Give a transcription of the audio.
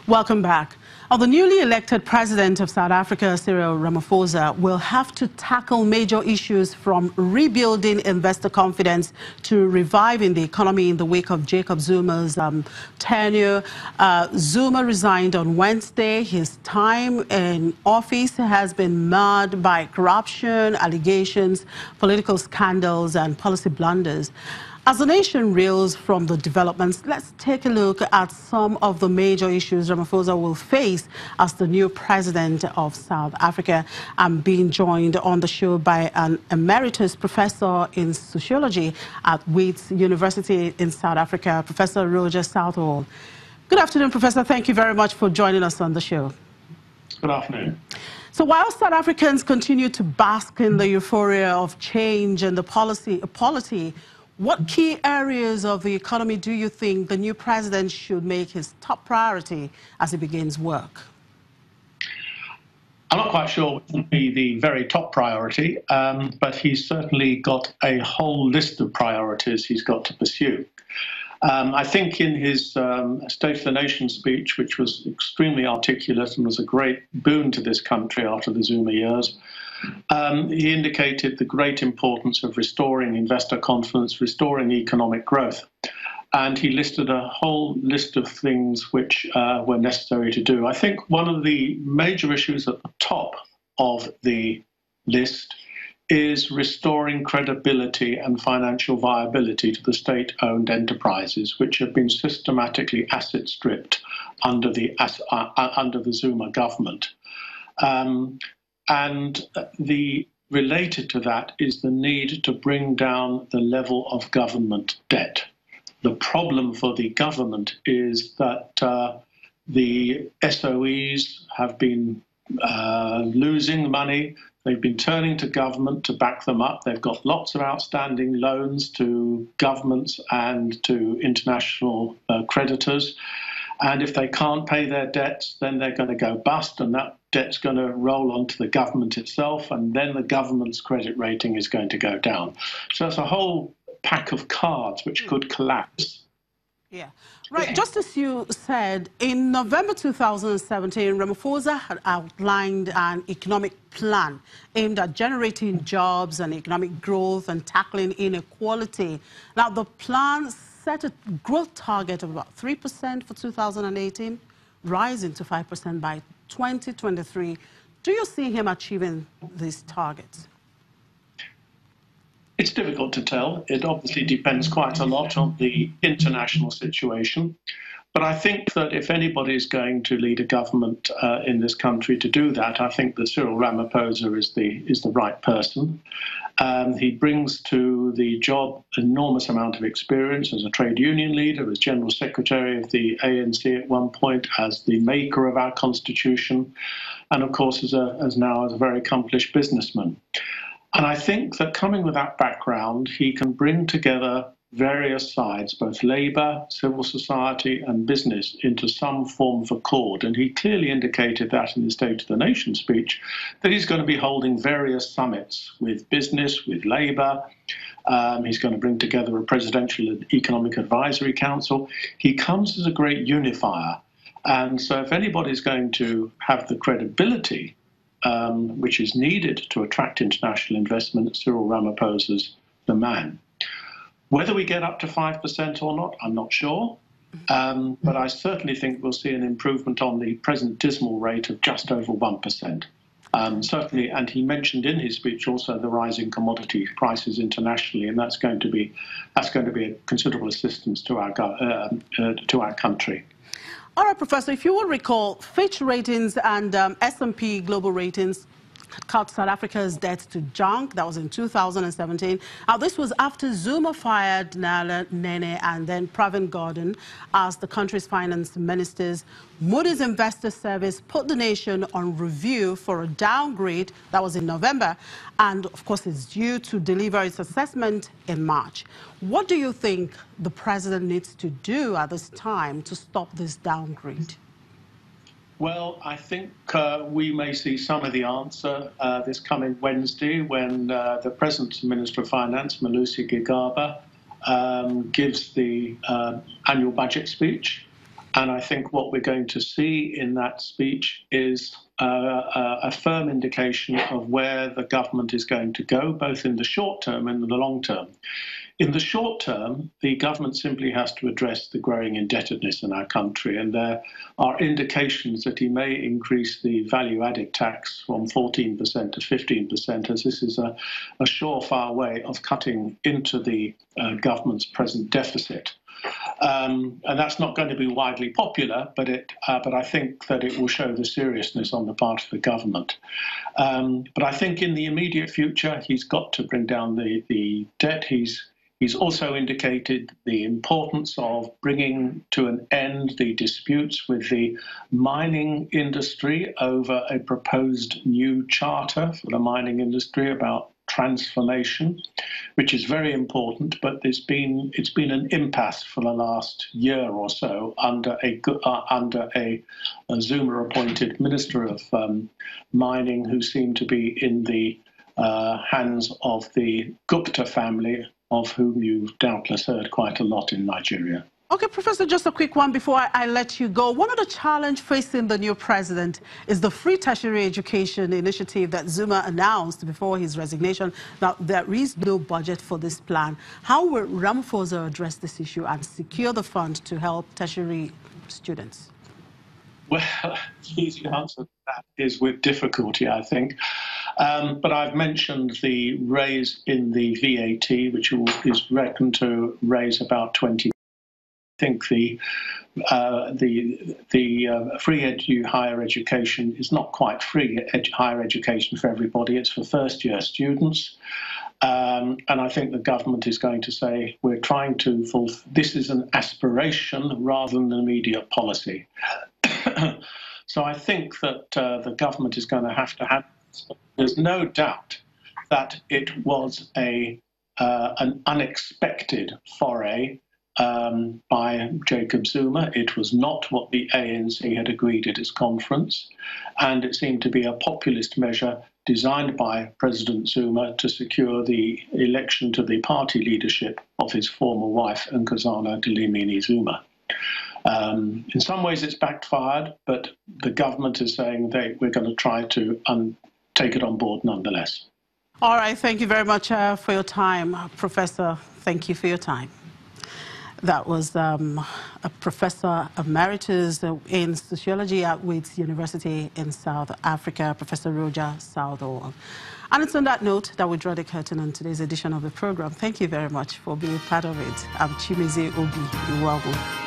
Welcome back. The newly elected president of South Africa, Cyril Ramaphosa, will have to tackle major issues from rebuilding investor confidence to reviving the economy in the wake of Jacob Zuma's tenure. Zuma resigned on Wednesday. His time in office has been marred by corruption, allegations, political scandals, and policy blunders. As the nation reels from the developments, let's take a look at some of the major issues Ramaphosa will face as the new president of South Africa. I'm being joined on the show by an emeritus professor in sociology at Wits University in South Africa, Professor Roger Southall. Good afternoon, Professor. Thank you very much for joining us on the show. Good afternoon. So while South Africans continue to bask in the euphoria of change and the polity, what key areas of the economy do you think the new president should make his top priority as he begins work? I'm not quite sure what would be the very top priority, but he's certainly got a whole list of priorities he's got to pursue. I think in his State of the Nation speech, which was extremely articulate and was a great boon to this country after the Zuma years, he indicated the great importance of restoring investor confidence, restoring economic growth. And he listed a whole list of things which were necessary to do. I think one of the major issues at the top of the list is restoring credibility and financial viability to the state-owned enterprises, which have been systematically asset stripped under the Zuma government. And related to that is the need to bring down the level of government debt. The problem for the government is that the SOEs have been losing money. They've been turning to government to back them up. They've got lots of outstanding loans to governments and to international creditors. And if they can't pay their debts, then they're going to go bust, and that debt's going to roll onto the government itself, and then the government's credit rating is going to go down. So it's a whole pack of cards which could collapse. Yeah, right. Just as you said, in November 2017, Ramaphosa had outlined an economic plan aimed at generating jobs and economic growth and tackling inequality. Now, the plan set a growth target of about 3% for 2018, rising to 5% by 2023. Do you see him achieving these targets? It's difficult to tell. It obviously depends quite a lot on the international situation. But I think that if anybody is going to lead a government in this country to do that, I think that Cyril Ramaphosa is the right person. He brings to the job an enormous amount of experience as a trade union leader, as General Secretary of the ANC at one point, as the maker of our Constitution, and of course as now a very accomplished businessman. And I think that coming with that background, he can bring together various sides, both labour, civil society and business, into some form of accord. And he clearly indicated that in the State of the Nation speech, that he's going to be holding various summits with business, with labour. He's going to bring together a presidential economic advisory council. He comes as a great unifier. And so if anybody's going to have the credibility which is needed to attract international investment, Cyril Ramaphosa's the man. Whether we get up to 5% or not, I'm not sure. But I certainly think we'll see an improvement on the present dismal rate of just over 1%. Certainly, and he mentioned in his speech also the rising commodity prices internationally, and that's going to be a considerable assistance to our country. All right, Professor, if you will recall, Fitch Ratings and S&P Global Ratings cut South Africa's debt to junk. That was in 2017. This was after Zuma fired Nala Nene and then Pravin Gordhan as the country's finance ministers. Moodys Investor Service put the nation on review for a downgrade. That was in November. And, of course, it's due to deliver its assessment in March. What do you think the president needs to do at this time to stop this downgrade? Well, I think we may see some of the answer this coming Wednesday when the present Minister of Finance, Malusi Gigaba, gives the annual budget speech. And I think what we're going to see in that speech is a firm indication of where the government is going to go, both in the short term and in the long term. In the short term, the government simply has to address the growing indebtedness in our country, and there are indications that he may increase the value-added tax from 14% to 15%, as this is a surefire way of cutting into the government's present deficit. And that's not going to be widely popular, but I think that it will show the seriousness on the part of the government. But I think in the immediate future, he's got to bring down the debt. He's also indicated the importance of bringing to an end the disputes with the mining industry over a proposed new charter for the mining industry about transformation, which is very important, but it's been an impasse for the last year or so under a Zuma-appointed Minister of Mining, who seemed to be in the hands of the Gupta family, of whom you've doubtless heard quite a lot in Nigeria. Okay, Professor, just a quick one before I let you go. One of the challenges facing the new president is the free tertiary education initiative that Zuma announced before his resignation. Now, there is no budget for this plan. How will Ramaphosa address this issue and secure the fund to help tertiary students? Well, the easy answer to that is with difficulty, I think. But I've mentioned the raise in the VAT, which is reckoned to raise about 20. I think the free higher education is not quite free higher education for everybody. It's for first-year students. And I think the government is going to say, we're trying to fulfill, this is an aspiration rather than an immediate policy. So I think that the government is going to have this. There's no doubt that it was an unexpected foray by Jacob Zuma. It was not what the ANC had agreed at its conference, and it seemed to be a populist measure designed by President Zuma to secure the election to the party leadership of his former wife, Nkosazana Dlamini Zuma. In some ways it's backfired, but the government is saying we're going to try to take it on board nonetheless. All right, thank you very much for your time, Professor. Thank you for your time. That was a Professor Emeritus in Sociology at Wits University in South Africa, Professor Roger Southall. And it's on that note that we draw the curtain on today's edition of the program. Thank you very much for being part of it. I'm Chimeze Obi. You're welcome.